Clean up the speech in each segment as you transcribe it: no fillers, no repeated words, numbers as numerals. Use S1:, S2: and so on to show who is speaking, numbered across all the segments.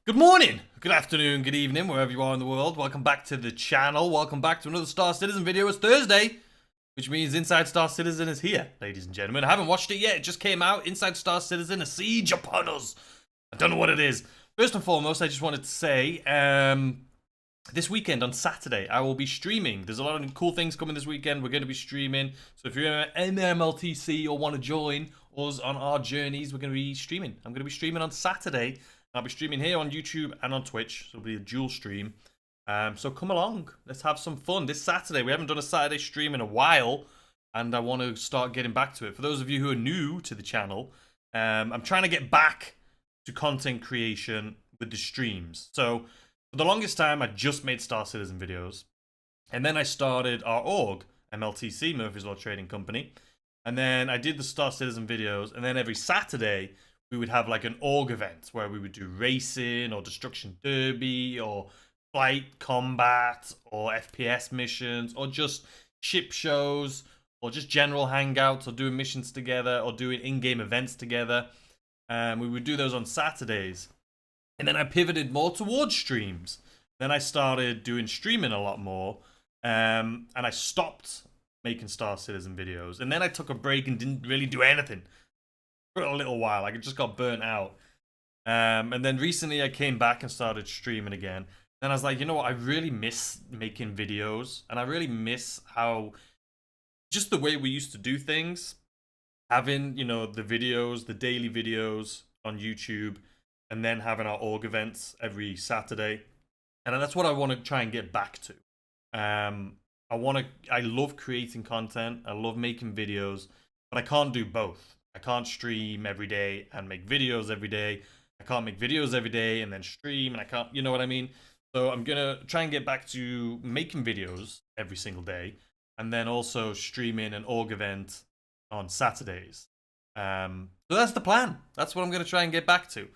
S1: Good morning, good afternoon, good evening, wherever you are in the world. Welcome back to the channel. Welcome back to another Star Citizen video. It's Thursday, which means Inside Star Citizen is here, ladies and gentlemen. I haven't watched it yet. It just came out. Inside Star Citizen, A Siege Upon Us. I don't know what it is. First and foremost, I just wanted to say, this weekend on Saturday, I will be streaming. There's a lot of cool things coming this weekend. We're going to be streaming. So if you're an MLTC or want to join us on our journeys, we're going to be streaming. I'm going to be streaming on Saturday. I'll be streaming here on YouTube and on Twitch, so it'll be a dual stream. So come along, let's have some fun. This Saturday, we haven't done a Saturday stream in a while, and I want to start getting back to it. For those of you who are new to the channel, I'm trying to get back to content creation with the streams. So for the longest time, I just made Star Citizen videos, and then I started our org, MLTC, Murphy's Law Trading Company, and then I did the Star Citizen videos, and then every Saturday, we would have like an org event where we would do racing or destruction derby or flight combat or FPS missions or just ship shows or just general hangouts or doing missions together or doing in-game events together. We would do those on Saturdays. And then I pivoted more towards streams. Then I started doing streaming a lot more. And I stopped making Star Citizen videos. And then I took a break and didn't really do anything for a little while. I just got burnt out. And then recently I came back and started streaming again. And I was like, you know what? I really miss making videos. And I really miss how, just the way we used to do things. Having, you know, the videos, the daily videos on YouTube. And then having our org events every Saturday. And that's what I want to try and get back to. I love creating content. I love making videos. But I can't do both. I can't stream every day and make videos every day. I can't make videos every day and then stream, and I can't, you know what I mean? So I'm going to try and get back to making videos every single day and then also streaming an org event on Saturdays. So that's the plan. That's what I'm going to try and get back to.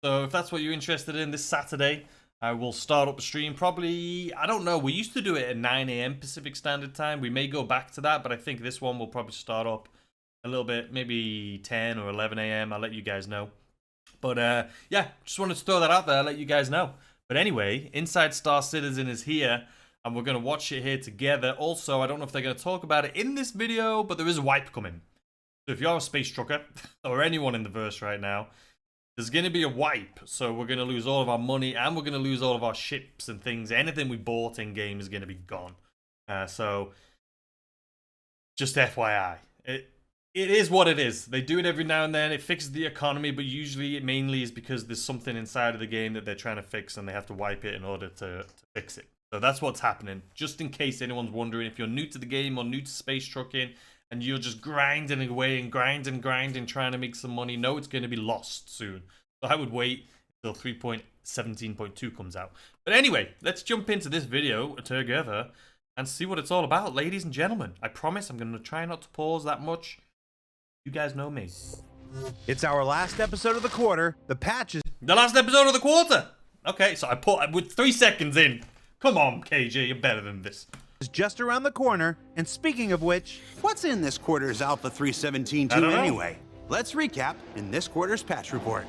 S1: So if that's what you're interested in, this Saturday, I will start up a stream probably, I don't know, we used to do it at 9 a.m. Pacific Standard Time. We may go back to that, but I think this one will probably start up a little bit, maybe 10 or 11 a.m. I'll let you guys know. But yeah, just wanted to throw that out there, let you guys know. But anyway, Inside Star Citizen is here, and we're going to watch it here together. Also, I don't know if they're going to talk about it in this video, but there is a wipe coming. So if you're a space trucker, or anyone in the verse right now, there's going to be a wipe. So we're going to lose all of our money, and we're going to lose all of our ships and things. Anything we bought in game is going to be gone. So just FYI. It is what it is. They do it every now and then. It fixes the economy, but usually it mainly is because there's something inside of the game that they're trying to fix and they have to wipe it in order to fix it. So that's what's happening. Just in case anyone's wondering, if you're new to the game or new to space trucking and you're just grinding away and grinding, trying to make some money, no, it's going to be lost soon. So I would wait until 3.17.2 comes out. But anyway, let's jump into this video together and see what it's all about, ladies and gentlemen. I promise I'm going to try not to pause that much. You guys know me.
S2: It's our last episode of the quarter. The patch is
S1: the last episode of the quarter. Okay, so I put with 3 seconds in. Come on, KJ, you're better than this.
S2: just around the corner. And speaking of which,
S3: what's in this quarter's Alpha 3.17.2 anyway? Let's recap in this quarter's patch report.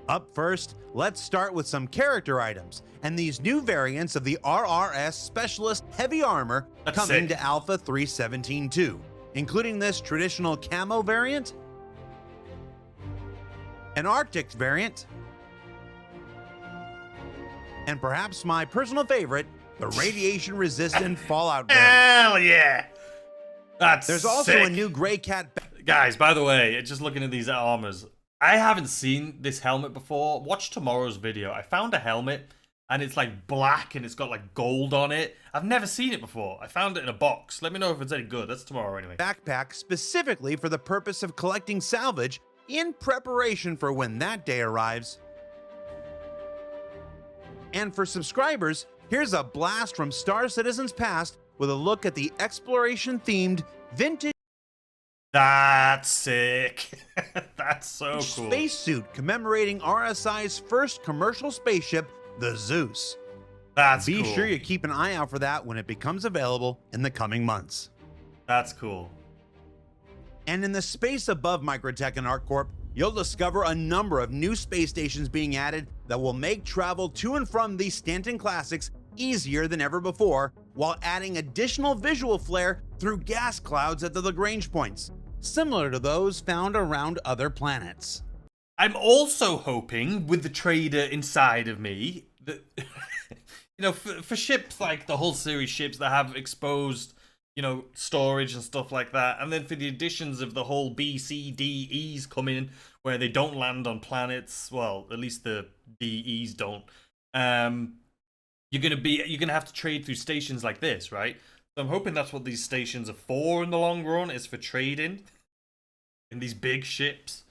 S2: Up first, let's start with some character items and these new variants of the RRS Specialist Heavy Armor coming to Alpha 3.17.2. Including this traditional camo variant, an Arctic variant, and perhaps my personal favorite, the radiation-resistant Fallout variant.
S1: Hell yeah!
S2: There's also a new Grey Cat.
S1: Guys, by the way, just looking at these armors, I haven't seen this helmet before. Watch tomorrow's video. I found a helmet, and it's like black, and it's got like gold on it. I've never seen it before. I found it in a box. Let me know if it's any good. That's tomorrow anyway.
S2: Backpack specifically for the purpose of collecting salvage in preparation for when that day arrives. And for subscribers, here's a blast from Star Citizen's past with a look at the exploration-themed vintage
S1: That's sick. That's so cool.
S2: Spacesuit commemorating RSI's first commercial spaceship, the Zeus.
S1: That's
S2: Be
S1: cool.
S2: sure you keep an eye out for that when it becomes available in the coming months.
S1: That's cool.
S2: And in the space above Microtech and ArcCorp, you'll discover a number of new space stations being added that will make travel to and from these Stanton classics easier than ever before, while adding additional visual flair through gas clouds at the Lagrange points, similar to those found around other planets.
S1: I'm also hoping, with the trader inside of me, that, you know, for ships like the Hull series ships that have exposed, you know, storage and stuff like that, and then for the additions of the whole B, C, D, E's coming, where they don't land on planets, well, at least the D, E's don't, you're gonna have to trade through stations like this, right? So I'm hoping that's what these stations are for in the long run, is for trading in these big ships.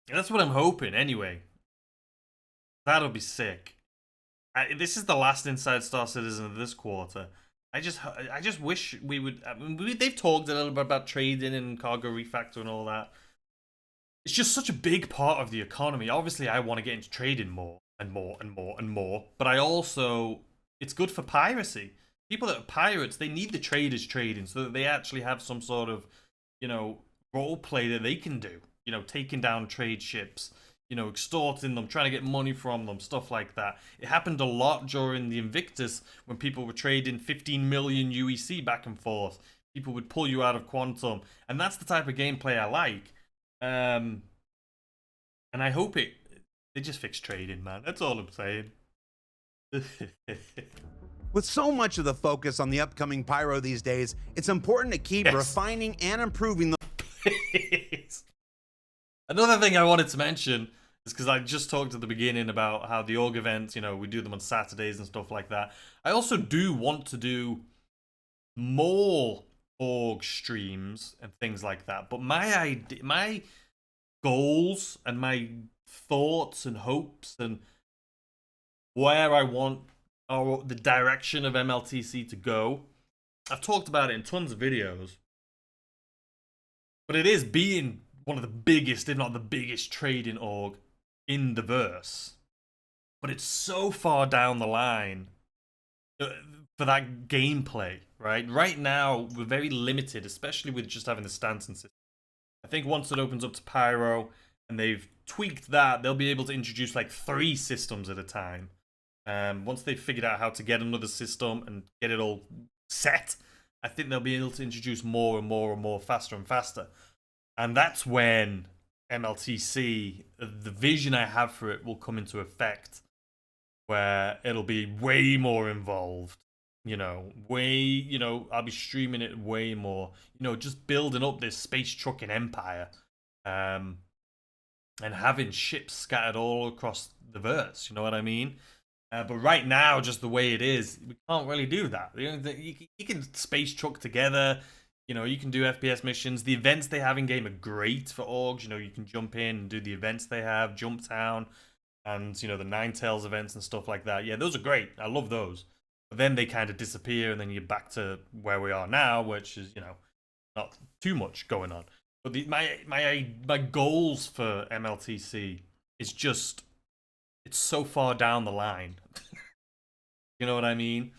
S1: That's what I'm hoping, anyway. That'll be sick. This is the last Inside Star Citizen of this quarter. I just wish we would. I mean, they've talked a little bit about trading and cargo refactor and all that. It's just such a big part of the economy. Obviously, I want to get into trading more and more and more and more. But I also, it's good for piracy. People that are pirates, they need the traders trading so that they actually have some sort of, you know, role play that they can do. You know, taking down trade ships, you know, extorting them, trying to get money from them, stuff like that. It happened a lot during the Invictus when people were trading 15 million UEC back and forth. People would pull you out of Quantum, and that's the type of gameplay I like. And I hope they just fix trading, man. That's all I'm saying.
S2: With so much of the focus on the upcoming Pyro these days, it's important to keep refining and improving the
S1: Another thing I wanted to mention is because I just talked at the beginning about how the org events, you know, we do them on Saturdays and stuff like that. I also do want to do more org streams and things like that. But my goals and my thoughts and hopes and where I want or the direction of MLTC to go, I've talked about it in tons of videos. But it is being one of the biggest, if not the biggest, trading org in the verse. But it's so far down the line for that gameplay, right? Right now, we're very limited, especially with just having the Stanton system. I think once it opens up to Pyro and they've tweaked that, they'll be able to introduce like 3 systems at a time. Once they've figured out how to get another system and get it all set, I think they'll be able to introduce more and more and more, faster and faster. And that's when MLTC, the vision I have for it, will come into effect, where it'll be way more involved, you know, I'll be streaming it way more, you know, just building up this space trucking empire, and having ships scattered all across the verse, you know what I mean? But right now, just the way it is, we can't really do that. You can space truck together. You know, you can do FPS missions. The events they have in game are great for orgs. You know, you can jump in and do the events they have, Jump Town, and, you know, the Ninetales events and stuff like that. Yeah, those are great. I love those. But then they kind of disappear, and then you're back to where we are now, which is, you know, not too much going on. But my goals for MLTC is just, it's so far down the line. You know what I mean?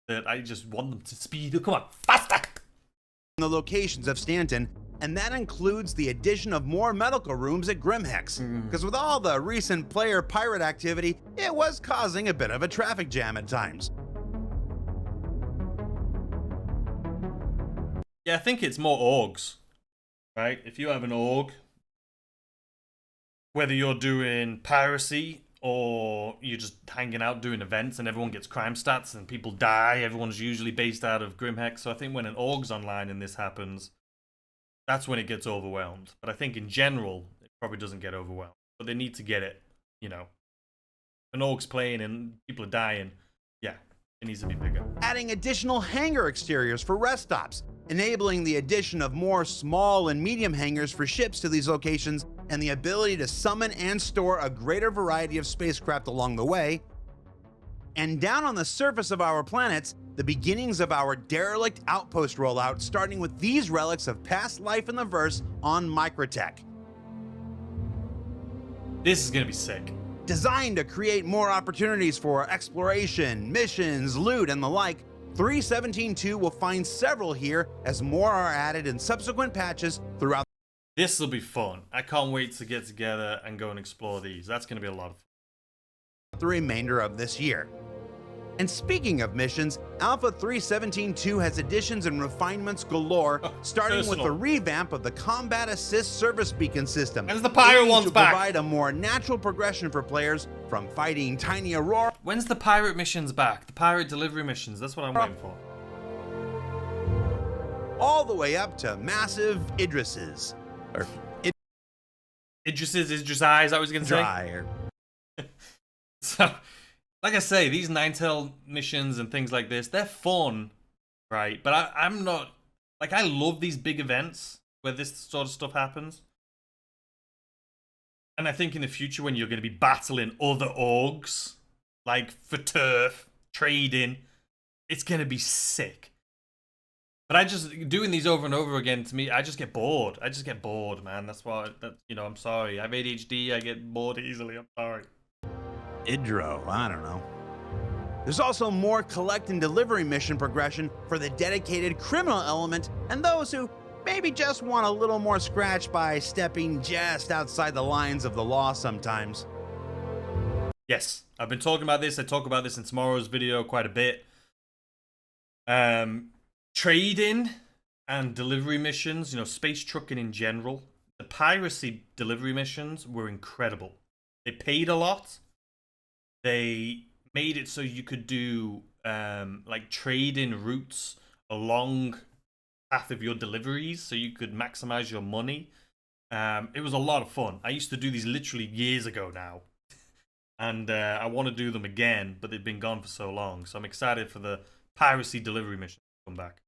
S1: That I just want them to speed. Come on, faster!
S2: The locations of Stanton, and that includes the addition of more medical rooms at Grimhex, because with all the recent player pirate activity, it was causing a bit of a traffic jam at times.
S1: Yeah, I think it's more orgs, right? If you have an org, whether you're doing piracy or you're just hanging out doing events and everyone gets crime stats and people die, everyone's usually based out of Grimhex. So I think when an org's online and this happens, that's when it gets overwhelmed. But I think in general, it probably doesn't get overwhelmed. But they need to get it, you know. An org's playing and people are dying, yeah, it needs to be bigger.
S2: Adding additional hangar exteriors for rest stops, enabling the addition of more small and medium hangars for ships to these locations, and the ability to summon and store a greater variety of spacecraft along the way. And down on the surface of our planets, the beginnings of our derelict outpost rollout, starting with these relics of past life in the verse on Microtech.
S1: This is gonna be sick.
S2: Designed to create more opportunities for exploration, missions, loot, and the like, 3.17.2 will find several here as more are added in subsequent patches throughout
S1: This will be fun. I can't wait to get together and go and explore these. That's going to be a lot of fun.
S2: The remainder of this year. And speaking of missions, Alpha 3.17.2 has additions and refinements galore, starting with the revamp of the Combat Assist Service Beacon system.
S1: When's the pirate ones back?
S2: To provide a more natural progression for players from fighting tiny Aurora.
S1: When's the pirate missions back? The pirate delivery missions. That's what I'm waiting for.
S2: All the way up to massive Idrises. Or
S1: Idrises, is that what I was going to say? So, like I say, these Ninetale missions and things like this, they're fun, right? But I'm not, like, I love these big events where this sort of stuff happens. And I think in the future when you're going to be battling other orgs, like for turf, trading, it's going to be sick. But I just, doing these over and over again, to me, I just get bored. I just get bored, man. That's why, you know, I'm sorry. I have ADHD, I get bored easily, I'm sorry.
S2: Idro, I don't know. There's also more collect and delivery mission progression for the dedicated criminal element and those who maybe just want a little more scratch by stepping just outside the lines of the law sometimes.
S1: Yes, I've been talking about this. I talk about this in tomorrow's video quite a bit. Trading and delivery missions, you know, space trucking in general. The piracy delivery missions were incredible. They paid a lot. They made it so you could do like trading routes along path of your deliveries, so you could maximize your money. It was a lot of fun. I used to do these literally years ago now, and I want to do them again, but they've been gone for so long. So I'm excited for the piracy delivery mission to come back.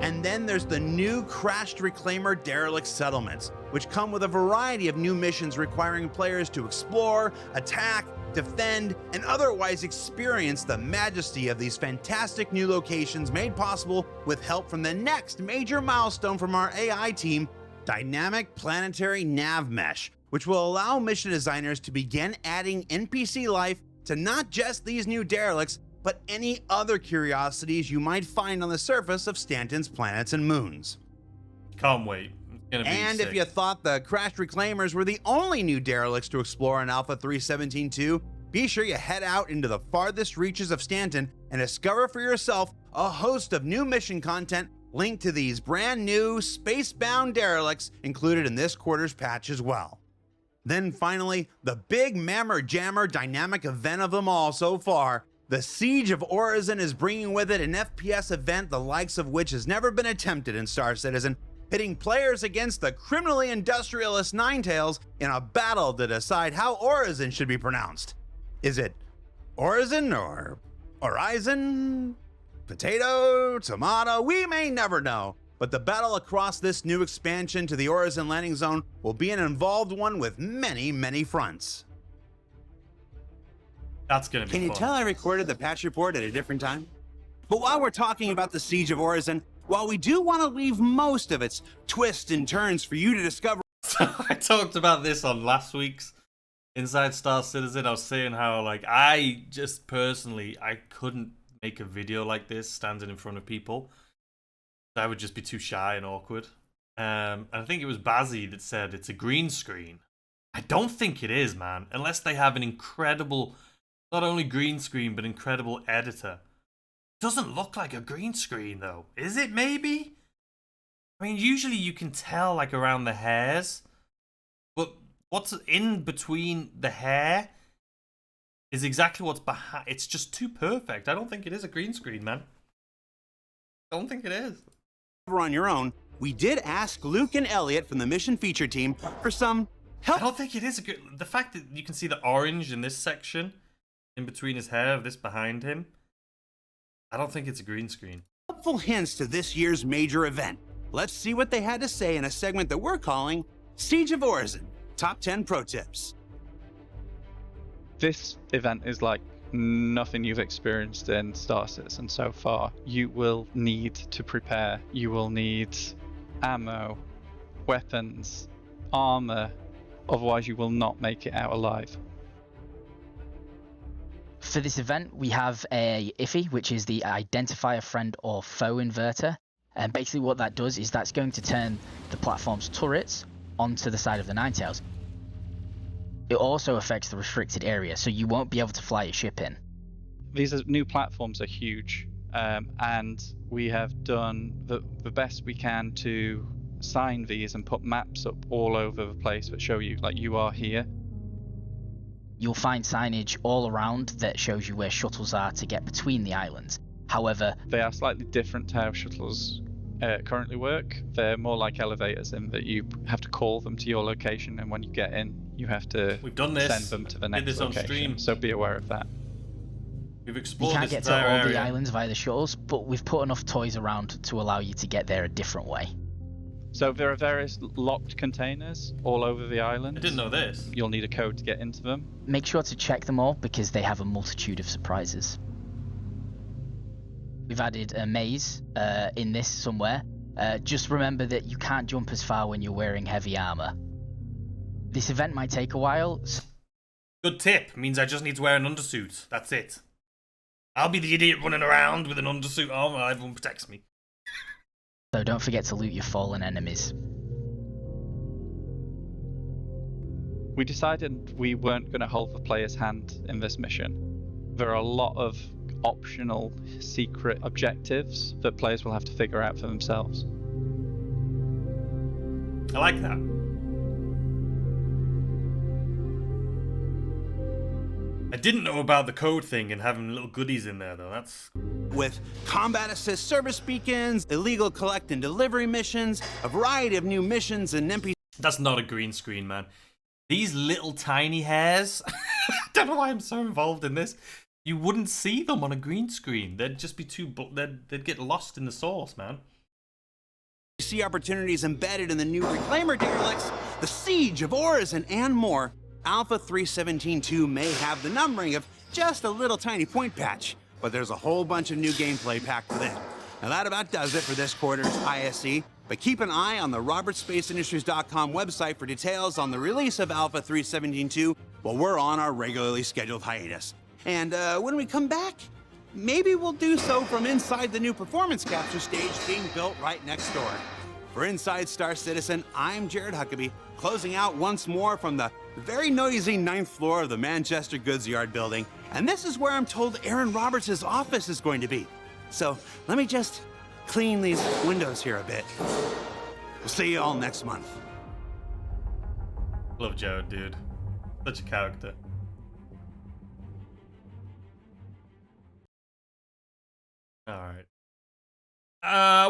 S2: And then there's the new Crashed Reclaimer Derelict Settlements, which come with a variety of new missions requiring players to explore, attack, defend, and otherwise experience the majesty of these fantastic new locations made possible with help from the next major milestone from our AI team, Dynamic Planetary Nav Mesh, which will allow mission designers to begin adding NPC life to not just these new derelicts, but any other curiosities you might find on the surface of Stanton's planets and moons.
S1: Can't wait. It's gonna be
S2: and
S1: sick.
S2: If you thought the Crashed Reclaimers were the only new derelicts to explore in Alpha 3.17.2, be sure you head out into the farthest reaches of Stanton and discover for yourself a host of new mission content linked to these brand new space-bound derelicts included in this quarter's patch as well. Then finally, the big mammer jammer dynamic event of them all so far, the Siege of Orozen is bringing with it an FPS event the likes of which has never been attempted in Star Citizen, pitting players against the criminally industrialist Ninetales in a battle to decide how Orozen should be pronounced. Is it Orozen or Horizon? Potato? Tomato? We may never know. But the battle across this new expansion to the Orozen landing zone will be an involved one with many, many fronts.
S1: That's gonna be
S3: Can you
S1: fun.
S3: tell I recorded the patch report at a different time? But while we're talking about the Siege of Orozen, while we do want to leave most of its twists and turns for you to discover.
S1: I talked about this on last week's Inside Star Citizen. I was saying how, like, I just personally, I couldn't make a video like this standing in front of people. I would just be too shy and awkward. And I think it was Bazzy that said it's a green screen. I don't think it is, man, unless they have an incredible, not only green screen, but incredible editor. It doesn't look like a green screen, though. Is it, maybe? I mean, usually you can tell, like, around the hairs. But what's in between the hair is exactly what's behind. It's just too perfect. I don't think it is a green screen, man. I don't think it is.
S3: On your own, we did ask Luke and Elliot from the mission feature team for some help.
S1: I don't think it is a good. The fact that you can see the orange in this section, in between his hair, this behind him, I don't think it's a green screen.
S3: Helpful hints to this year's major event. Let's see what they had to say in a segment that we're calling Siege of Orozen, Top 10 Pro Tips.
S4: This event is like nothing you've experienced in Star Citizen so far. You will need to prepare. You will need ammo, weapons, armor, otherwise you will not make it out alive.
S5: For this event, we have a IFFI, which is the Identifier Friend or Foe Inverter. And basically what that does is that's going to turn the platform's turrets onto the side of the Ninetales. It also affects the restricted area, so you won't be able to fly your ship in.
S4: These new platforms are huge, and we have done the best we can to sign these and put maps up all over the place that show you, like you are here.
S5: You'll find signage all around that shows you where shuttles are to get between the islands. However,
S4: they are slightly different to how shuttles currently work. They're more like elevators in that you have to call them to your location, and when you get in, you have to send them to the next location. Stream. So be aware of that.
S1: We've explored
S5: you can't
S1: this
S5: get to all
S1: area.
S5: the islands via the shuttles, but we've put enough toys around to allow you to get there a different way.
S4: So there are various locked containers all over the island.
S1: I didn't know this.
S4: You'll need a code to get into them.
S5: Make sure to check them all because they have a multitude of surprises. We've added a maze in this somewhere. Just remember that you can't jump as far when you're wearing heavy armor. This event might take a while.
S1: Good tip. Means I just need to wear an undersuit. That's it. I'll be the idiot running around with an undersuit on while everyone protects me.
S5: So don't forget to loot your fallen enemies.
S4: We decided we weren't going to hold the player's hand in this mission. There are a lot of optional secret objectives that players will have to figure out for themselves.
S1: I like that. I didn't know about the code thing and having little goodies in there, though. That's...
S3: With combat assist service beacons, illegal collect and delivery missions, a variety of new missions and NPC.
S1: That's not a green screen, man. These little tiny hairs. I don't know why I'm so involved in this. You wouldn't see them on a green screen. They'd just be too... They'd get lost in the sauce, man.
S3: See opportunities embedded in the new Reclaimer derelicts, the Siege of Orison, and more. Alpha 3.17.2 may have the numbering of just a little tiny point patch, but there's a whole bunch of new gameplay packed within. Now that about does it for this quarter's ISE, but keep an eye on the RobertSpaceIndustries.com website for details on the release of Alpha 3.17.2 while we're on our regularly scheduled hiatus. And when we come back, maybe we'll do so from inside the new performance capture stage being built right next door. For Inside Star Citizen, I'm Jared Huckabee, closing out once more from the very noisy 9th floor of the Manchester Goods Yard building. And this is where I'm told Aaron Roberts' office is going to be. So let me just clean these windows here a bit. We'll see you all next month.
S1: Love Jared, dude. Such a character. Alright.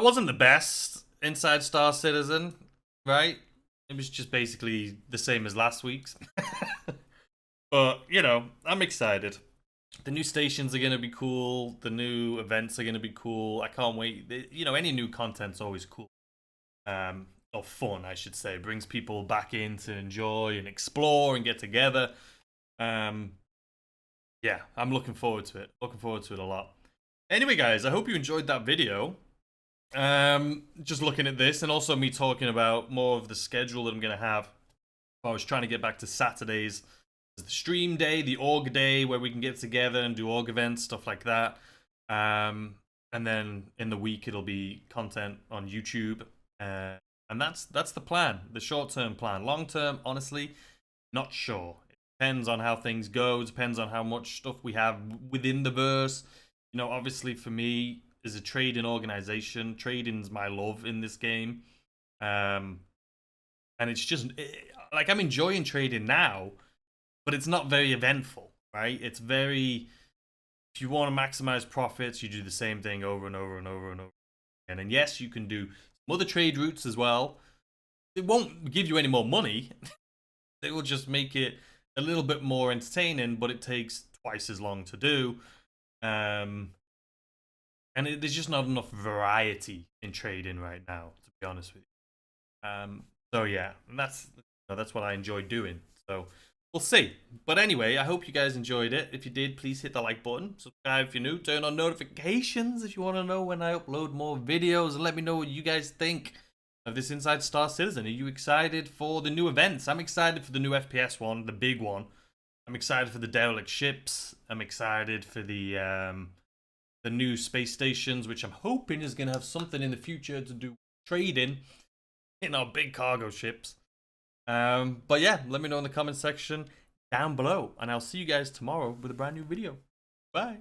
S1: Wasn't the best Inside Star Citizen, right? It was just basically the same as last week's. But, you know, I'm excited. The new stations are going to be cool. The new events are going to be cool. I can't wait. You know, any new content's always cool. Or fun, I should say. Brings people back in to enjoy and explore and get together. Yeah, I'm looking forward to it. Looking forward to it a lot. Anyway, guys, I hope you enjoyed that video. Just looking at this and also me talking about more of the schedule that I'm going to have. I was trying to get back to Saturdays. The stream day, the org day, where we can get together and do org events, stuff like that. And then in the week, it'll be content on YouTube. And that's the plan, the short-term plan. Long-term, honestly, not sure. It depends on how things go. It depends on how much stuff we have within the verse. You know, obviously for me, as a trading organization, trading's my love in this game. And it's just, like, I'm enjoying trading now, but it's not very eventful, right? It's very, if you want to maximize profits, you do the same thing over and over and over and over again. And yes, you can do some other trade routes as well. It won't give you any more money. It will just make it a little bit more entertaining, but it takes twice as long to do. And there's just not enough variety in trading right now, to be honest with you. So yeah, and that's what I enjoy doing. So we'll see. But anyway, I hope you guys enjoyed it. If you did, please hit the like button. Subscribe if you're new. Turn on notifications if you want to know when I upload more videos. And let me know what you guys think of this Inside Star Citizen. Are you excited for the new events? I'm excited for the new FPS one, the big one. I'm excited for the derelict ships. I'm excited for the the new space stations, which I'm hoping is going to have something in the future to do with trading in our big cargo ships. But yeah, let me know in the comment section down below, and I'll see you guys tomorrow with a brand new video. Bye.